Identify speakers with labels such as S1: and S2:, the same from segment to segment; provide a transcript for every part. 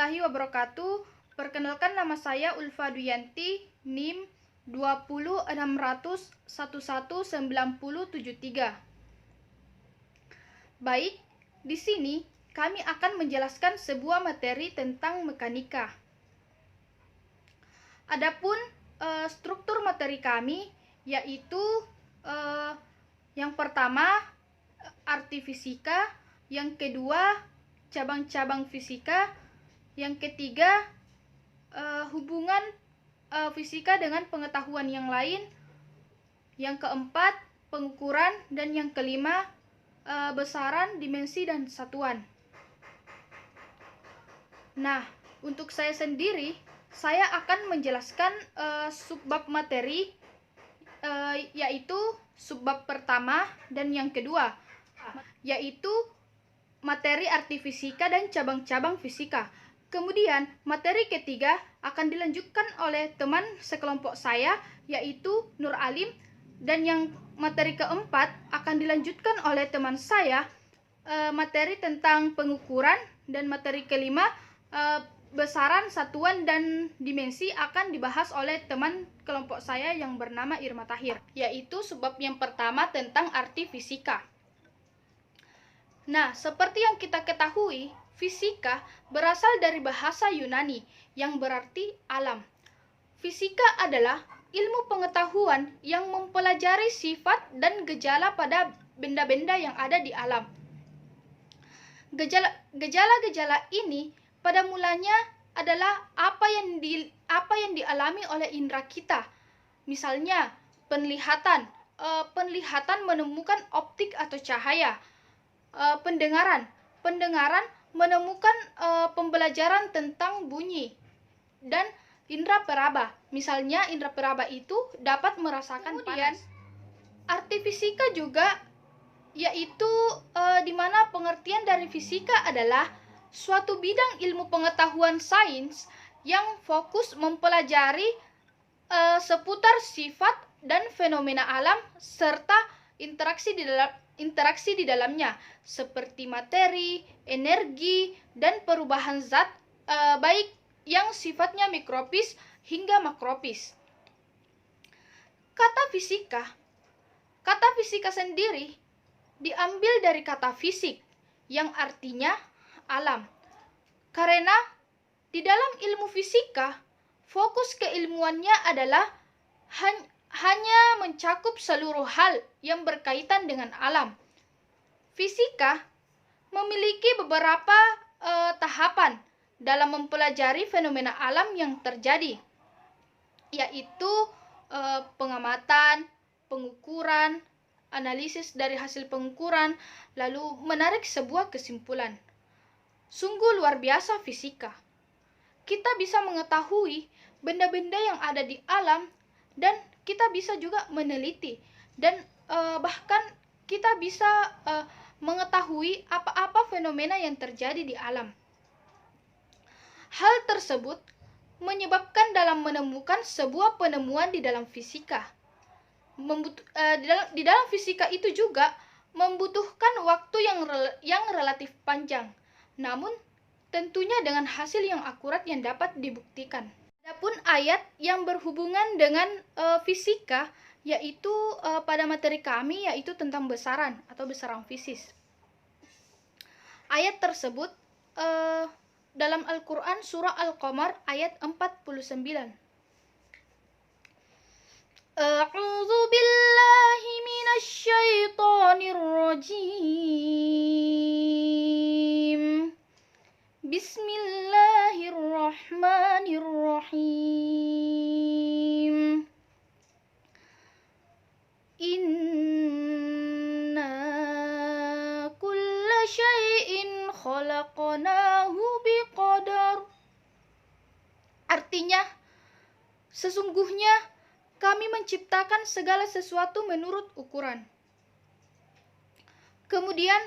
S1: warahmatullahi wabarakatuh. Perkenalkan, nama saya Ulfa Duyanti, NIM 20600119073. Baik, di sini kami akan menjelaskan sebuah materi tentang mekanika. Adapun struktur materi kami yaitu yang pertama arti fisika, yang kedua cabang-cabang fisika, yang ketiga hubungan fisika dengan pengetahuan yang lain, yang keempat pengukuran, dan yang kelima besaran, dimensi, dan satuan. Nah, untuk saya sendiri, saya akan menjelaskan subbab materi yaitu subbab pertama dan yang kedua, yaitu materi arti fisika dan cabang-cabang fisika. Kemudian materi ketiga akan dilanjutkan oleh teman sekelompok saya yaitu Nur Alim, dan yang materi keempat akan dilanjutkan oleh teman saya materi tentang pengukuran, dan materi kelima besaran, satuan, dan dimensi akan dibahas oleh teman kelompok saya yang bernama Irma Tahir, yaitu subbab yang pertama tentang arti fisika. Nah, seperti yang kita ketahui, fisika berasal dari bahasa Yunani yang berarti alam. Fisika adalah ilmu pengetahuan yang mempelajari sifat dan gejala pada benda-benda yang ada di alam. Gejala-gejala ini pada mulanya adalah apa yang dialami oleh indera kita. Misalnya, penglihatan menemukan optik atau cahaya. Pendengaran menemukan pembelajaran tentang bunyi. Dan indera peraba, misalnya indera peraba itu dapat merasakan panas. Arti fisika juga yaitu di mana pengertian dari fisika adalah suatu bidang ilmu pengetahuan sains yang fokus mempelajari seputar sifat dan fenomena alam serta interaksi di dalamnya, seperti materi, energi, dan perubahan zat, baik yang sifatnya mikropis hingga makropis. Kata fisika sendiri diambil dari kata fisik yang artinya alam. Karena di dalam ilmu fisika, fokus keilmuannya adalah hanya mencakup seluruh hal yang berkaitan dengan alam. Fisika memiliki beberapa tahapan dalam mempelajari fenomena alam yang terjadi, yaitu pengamatan, pengukuran, analisis dari hasil pengukuran, lalu menarik sebuah kesimpulan. Sungguh luar biasa fisika. Kita bisa mengetahui benda-benda yang ada di alam, dan kita bisa juga meneliti, dan bahkan kita bisa mengetahui apa-apa fenomena yang terjadi di alam. Hal tersebut menyebabkan dalam menemukan sebuah penemuan di dalam fisika. Di dalam fisika itu juga membutuhkan waktu yang relatif panjang, namun tentunya dengan hasil yang akurat yang dapat dibuktikan. Adapun ayat yang berhubungan dengan fisika yaitu pada materi kami yaitu tentang besaran atau besaran fisis. Ayat tersebut dalam Al-Quran surah Al-Qamar ayat 49. A'udzu billahi minasy syaithanir rajim. Bismillahirrahmanirrahim. Inna kulla syai'in khalaqnahu biqadar. Artinya, sesungguhnya kami menciptakan segala sesuatu menurut ukuran. Kemudian,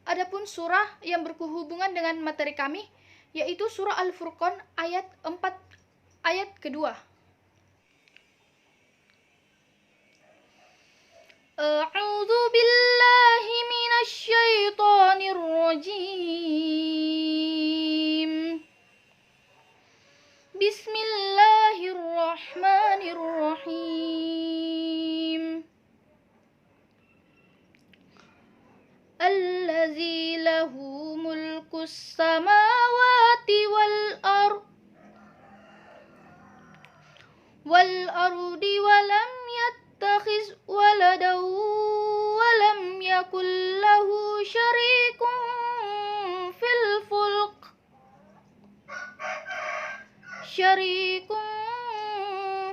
S1: adapun surah yang berhubungan dengan materi kami, yaitu surah Al-Furqan ayat 4, ayat kedua. A'udzu billahi minasy syaithanir rajim. Bismillahirrahmanirrahim. Allazi lahu mulkus samawati wal ardi wa lam yattakhiz waladan wa lam yakul lahu syarikun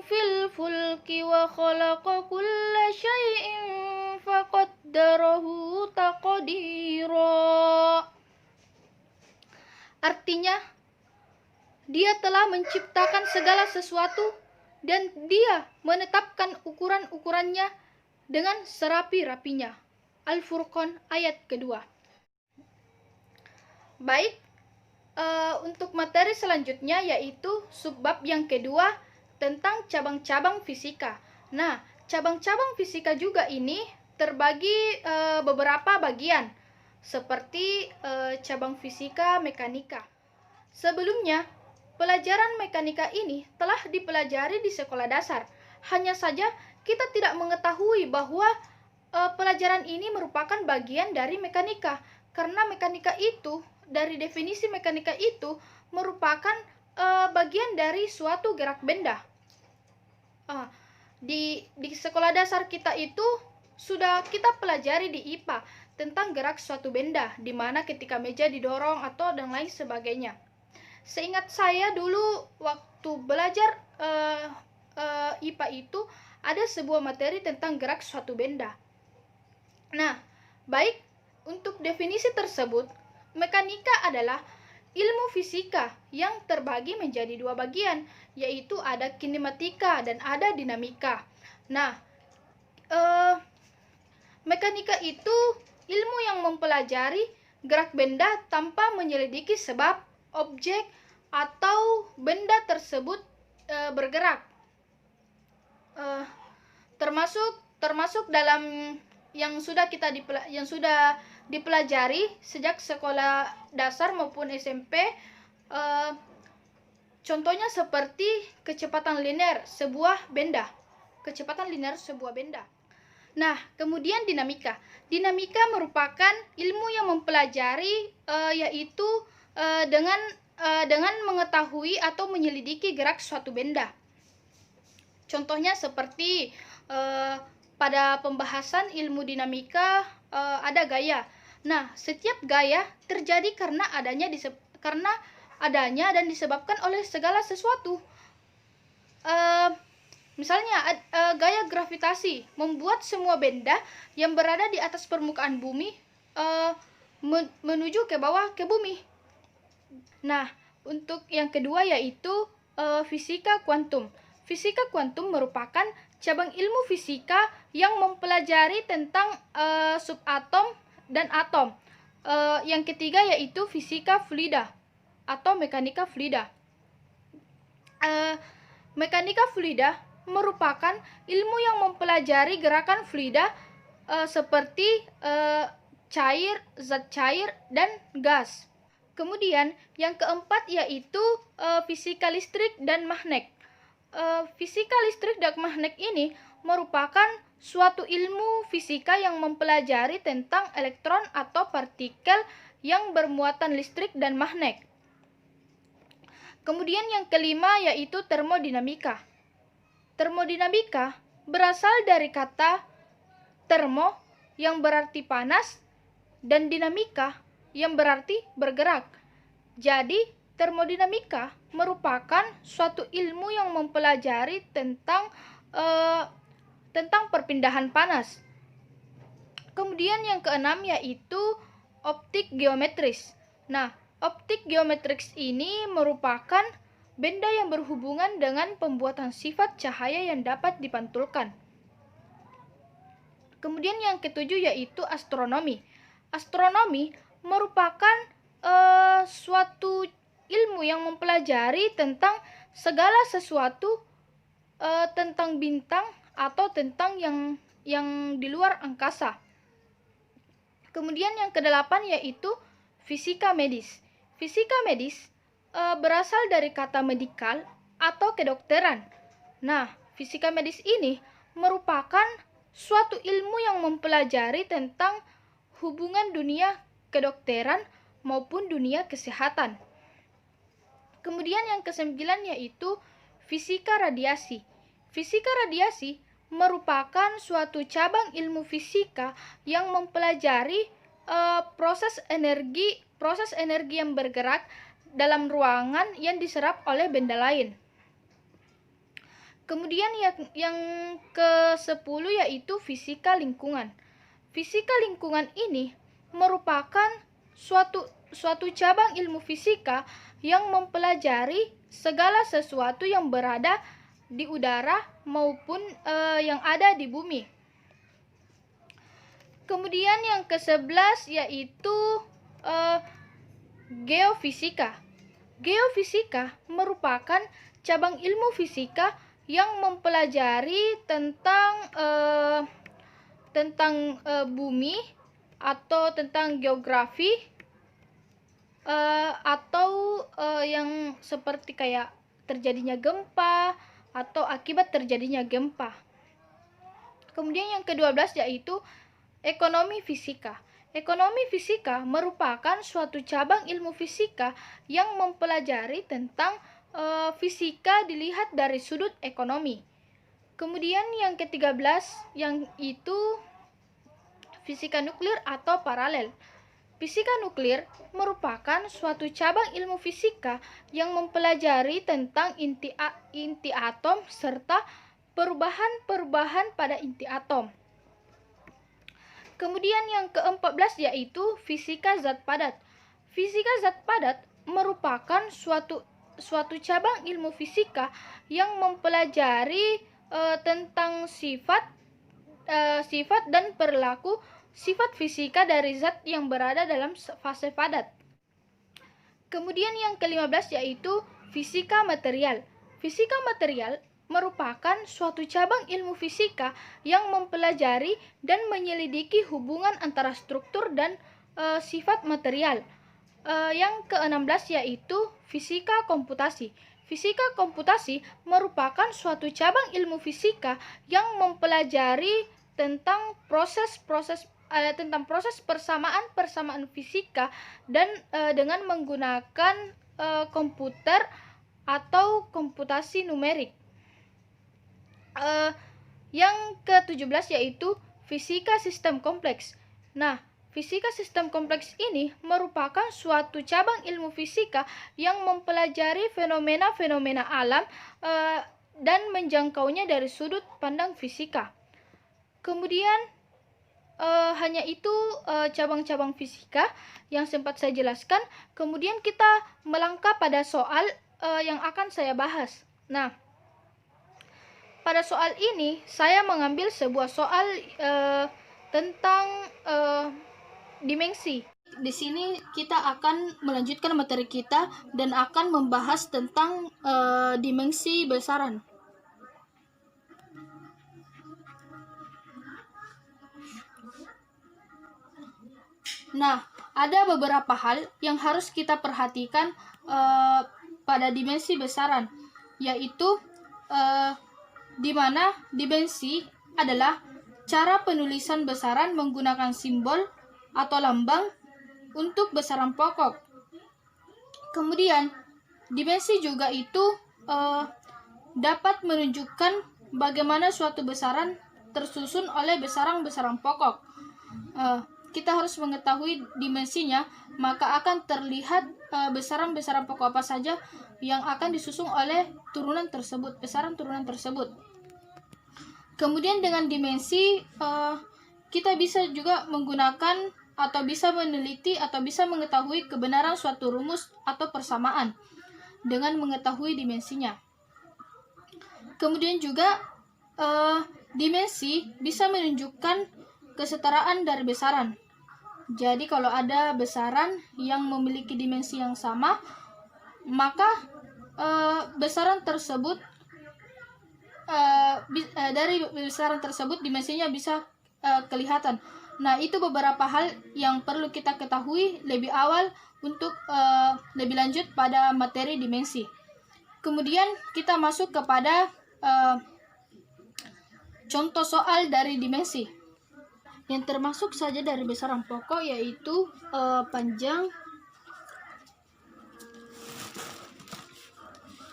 S1: fil fulki wa khalaqa kulla syai'in faqaddarahu taqdira. Artinya, Dia telah menciptakan segala sesuatu dan Dia menetapkan ukuran-ukurannya dengan serapi-rapinya. Al-Furqan ayat kedua. Baik, untuk materi selanjutnya yaitu subbab yang kedua tentang cabang-cabang fisika. Nah, cabang-cabang fisika juga ini terbagi beberapa bagian, seperti cabang fisika mekanika. Sebelumnya, pelajaran mekanika ini telah dipelajari di sekolah dasar. Hanya saja kita tidak mengetahui bahwa pelajaran ini merupakan bagian dari mekanika, karena mekanika itu, dari definisi mekanika itu, merupakan bagian dari suatu gerak benda. Di sekolah dasar kita itu sudah kita pelajari di IPA tentang gerak suatu benda, di mana ketika meja didorong atau dan lain sebagainya. Seingat saya dulu waktu belajar IPA itu ada sebuah materi tentang gerak suatu benda. Nah, baik, untuk definisi tersebut, mekanika adalah ilmu fisika yang terbagi menjadi dua bagian, yaitu ada kinematika dan ada dinamika. Nah, mekanika itu ilmu yang mempelajari gerak benda tanpa menyelidiki sebab objek atau benda tersebut bergerak. Termasuk dalam yang sudah dipelajari sejak sekolah dasar maupun SMP, contohnya seperti kecepatan linear sebuah benda. Nah, kemudian dinamika. Dinamika merupakan ilmu yang mempelajari yaitu dengan mengetahui atau menyelidiki gerak suatu benda. Contohnya seperti pada pembahasan ilmu dinamika ada gaya. Nah, setiap gaya terjadi karena adanya dan disebabkan oleh segala sesuatu. Misalnya gaya gravitasi membuat semua benda yang berada di atas permukaan bumi menuju ke bawah ke bumi. Nah, untuk yang kedua yaitu fisika kuantum. Fisika kuantum merupakan cabang ilmu fisika yang mempelajari tentang subatom dan atom. Yang ketiga yaitu fisika fluida atau mekanika fluida. Mekanika fluida merupakan ilmu yang mempelajari gerakan fluida seperti cair, zat cair, dan gas. Kemudian yang keempat yaitu fisika listrik dan magnet. Fisika listrik dan magnet ini merupakan suatu ilmu fisika yang mempelajari tentang elektron atau partikel yang bermuatan listrik dan magnet. Kemudian yang kelima yaitu termodinamika. Termodinamika berasal dari kata termo yang berarti panas dan dinamika yang berarti bergerak. Jadi, termodinamika merupakan suatu ilmu yang mempelajari tentang perpindahan panas. Kemudian yang keenam yaitu optik geometris. Nah, optik geometris ini merupakan benda yang berhubungan dengan pembuatan sifat cahaya yang dapat dipantulkan. Kemudian yang ketujuh yaitu astronomi. Astronomi merupakan suatu ilmu yang mempelajari tentang segala sesuatu tentang bintang atau tentang yang di luar angkasa. Kemudian yang kedelapan yaitu fisika medis. Fisika medis berasal dari kata medikal atau kedokteran. Nah, fisika medis ini merupakan suatu ilmu yang mempelajari tentang hubungan dunia kedokteran maupun dunia kesehatan. Kemudian yang kesembilan yaitu fisika radiasi. Fisika radiasi merupakan suatu cabang ilmu fisika yang mempelajari proses energi yang bergerak dalam ruangan yang diserap oleh benda lain. Kemudian yang ke-10 yaitu fisika lingkungan. Fisika lingkungan ini merupakan suatu cabang ilmu fisika yang mempelajari segala sesuatu yang berada di udara maupun yang ada di bumi. Kemudian yang ke-11 yaitu geofisika. Geofisika merupakan cabang ilmu fisika yang mempelajari tentang bumi atau tentang geografi atau yang seperti kayak terjadinya gempa atau akibat terjadinya gempa. Kemudian yang ke-12 yaitu ekonomi fisika. Ekonomi fisika merupakan suatu cabang ilmu fisika yang mempelajari tentang fisika dilihat dari sudut ekonomi. Kemudian yang ke-13 yang itu fisika nuklir atau paralel. Fisika nuklir merupakan suatu cabang ilmu fisika yang mempelajari tentang inti atom serta perubahan-perubahan pada inti atom. Kemudian yang ke-14 yaitu fisika zat padat. Fisika zat padat merupakan suatu cabang ilmu fisika yang mempelajari tentang sifat dan perilaku sifat fisika dari zat yang berada dalam fase padat. Kemudian yang ke-15 yaitu fisika material. Fisika material merupakan suatu cabang ilmu fisika yang mempelajari dan menyelidiki hubungan antara struktur dan sifat material. Yang ke-16 yaitu fisika komputasi. Fisika komputasi merupakan suatu cabang ilmu fisika yang mempelajari tentang proses persamaan fisika dan dengan menggunakan komputer atau komputasi numerik. Yang ke-17 yaitu fisika sistem kompleks. Nah, fisika sistem kompleks ini merupakan suatu cabang ilmu fisika yang mempelajari fenomena-fenomena alam dan menjangkaunya dari sudut pandang fisika. Kemudian hanya itu cabang-cabang fisika yang sempat saya jelaskan. Kemudian kita melangkah pada soal yang akan saya bahas. Nah, pada soal ini saya mengambil sebuah soal tentang dimensi. Di sini kita akan melanjutkan materi kita dan akan membahas tentang dimensi besaran. Nah, ada beberapa hal yang harus kita perhatikan pada dimensi besaran, yaitu di mana dimensi adalah cara penulisan besaran menggunakan simbol atau lambang untuk besaran pokok. Kemudian, dimensi juga itu dapat menunjukkan bagaimana suatu besaran tersusun oleh besaran-besaran pokok. Kita harus mengetahui dimensinya, maka akan terlihat besaran-besaran pokok apa saja yang akan disusun oleh besaran turunan tersebut. Kemudian dengan dimensi kita bisa juga menggunakan atau bisa meneliti atau bisa mengetahui kebenaran suatu rumus atau persamaan dengan mengetahui dimensinya. Kemudian juga dimensi bisa menunjukkan kesetaraan dari besaran. Jadi kalau ada besaran yang memiliki dimensi yang sama, maka besaran tersebut dari besaran tersebut dimensinya bisa kelihatan. Nah, itu beberapa hal yang perlu kita ketahui lebih awal untuk lebih lanjut pada materi dimensi. Kemudian kita masuk kepada contoh soal dari dimensi yang termasuk saja dari besaran pokok, yaitu panjang,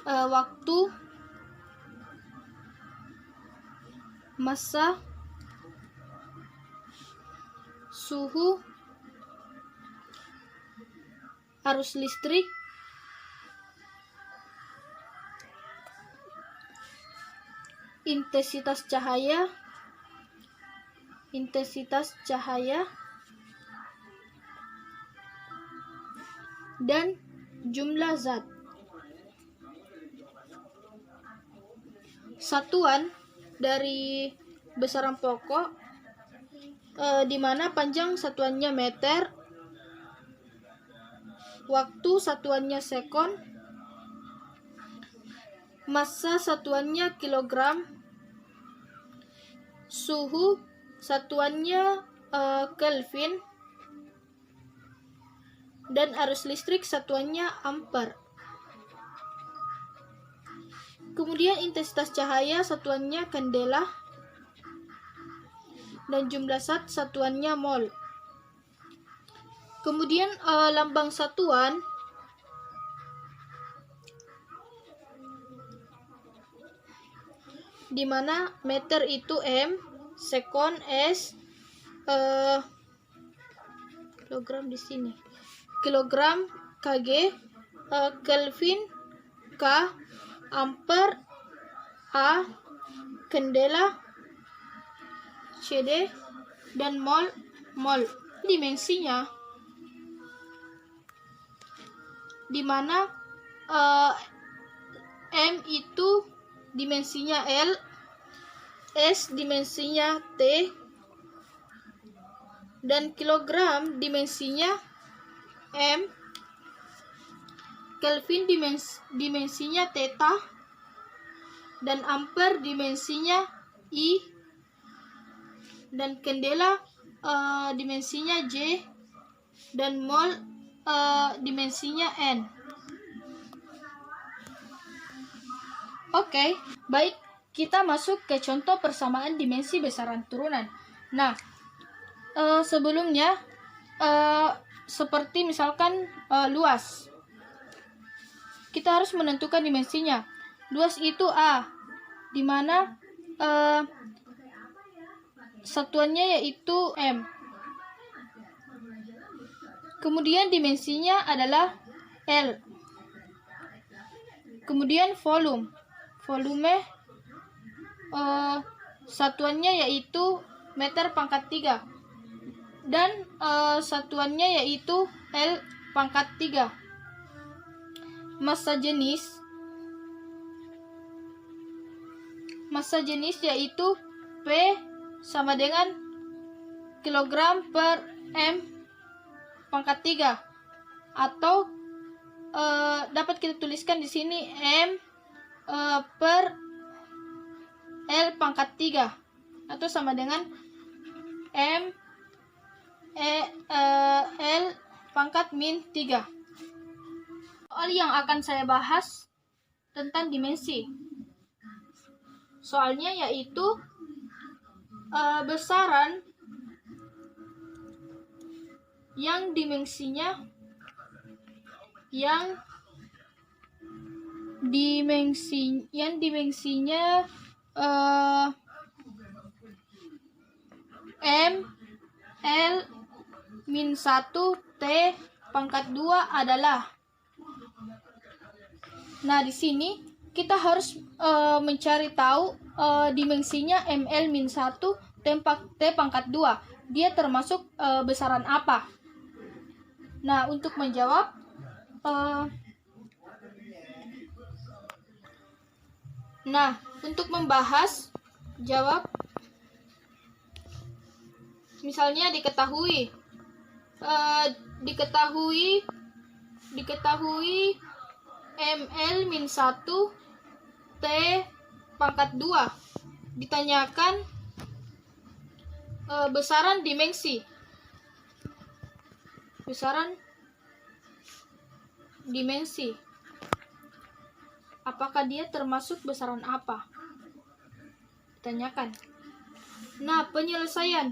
S1: waktu, massa, suhu, arus listrik, intensitas cahaya, dan jumlah zat. Satuan dari besaran pokok, di mana panjang satuannya meter, waktu satuannya sekon, massa satuannya kilogram, suhu satuannya Kelvin, dan arus listrik satuannya ampere. Kemudian intensitas cahaya satuannya kandela, dan jumlah zat satuannya mol. Kemudian lambang satuan di mana meter itu M, sekon S, kilogram di sini, kilogram kg, Kelvin K, ampere A, kandela CD, dan mol. Dimensinya di mana M itu dimensinya L, S dimensinya T, dan kilogram dimensinya M, Kelvin dimensinya theta, dan ampere dimensinya I, dan kandela dimensinya J, dan mol dimensinya N. Oke, baik, kita masuk ke contoh persamaan dimensi besaran turunan. Nah, sebelumnya seperti misalkan luas, kita harus menentukan dimensinya. Luas itu A, di mana satuannya yaitu M. Kemudian dimensinya adalah L. Kemudian volume satuannya yaitu meter pangkat 3, dan satuannya yaitu L pangkat 3. Massa jenis yaitu P sama dengan kilogram per M pangkat 3, atau dapat kita tuliskan di sini M per L pangkat 3, atau sama dengan M L pangkat min 3. Soal yang akan saya bahas tentang dimensi. Soalnya yaitu besaran yang dimensinya M L min 1 T pangkat 2 adalah. Nah, di sini kita harus mencari tahu dimensinya ML min 1 T pangkat 2. Dia termasuk besaran apa? Nah, untuk menjawab, untuk membahas jawab, misalnya diketahui ML min 1 T pangkat 2. Ditanyakan besaran dimensi. Apakah dia termasuk besaran apa? Tanyakan. Nah, penyelesaian.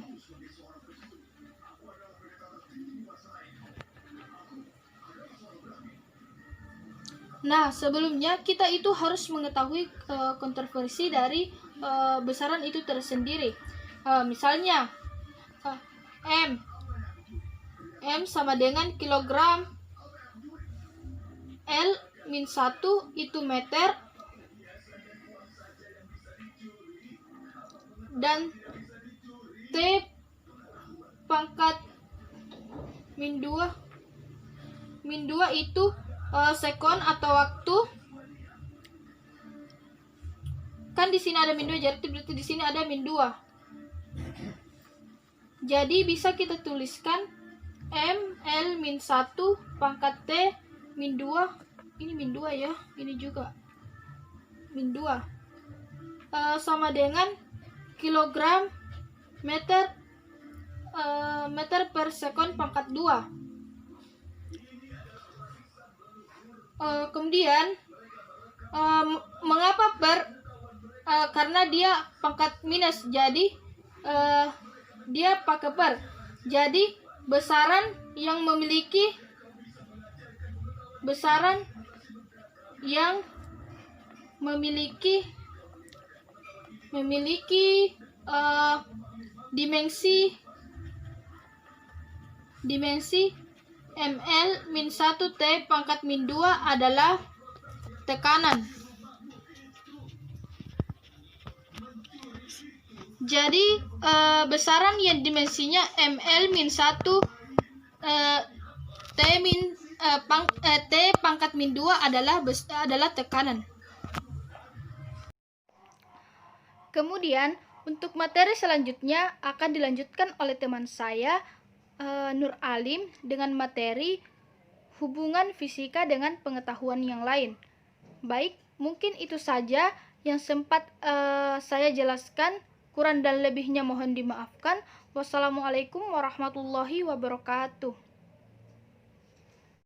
S1: Nah, sebelumnya kita itu harus mengetahui kontroversi dari besaran itu tersendiri. Misalnya, M sama dengan kilogram, L min 1 itu meter, dan T pangkat min 2 itu sekon atau waktu. Kan di sini ada min 2, jadi berarti di sini ada min 2. Jadi bisa kita tuliskan M L min 1 pangkat T min 2. Ini min 2 ya, ini juga min 2. Sama dengan kilogram meter per sekon pangkat 2. Kemudian mengapa per? Karena dia pangkat minus, jadi dia pakai per. Jadi besaran yang memiliki dimensi ml min 1 T pangkat min 2 adalah tekanan. Jadi besaran yang dimensinya ml min 1 T pangkat min 2 adalah tekanan. Kemudian untuk materi selanjutnya akan dilanjutkan oleh teman saya Nur Alim dengan materi hubungan fisika dengan pengetahuan yang lain. Baik, mungkin itu saja yang sempat saya jelaskan. Kurang dan lebihnya mohon dimaafkan. Wassalamualaikum warahmatullahi wabarakatuh.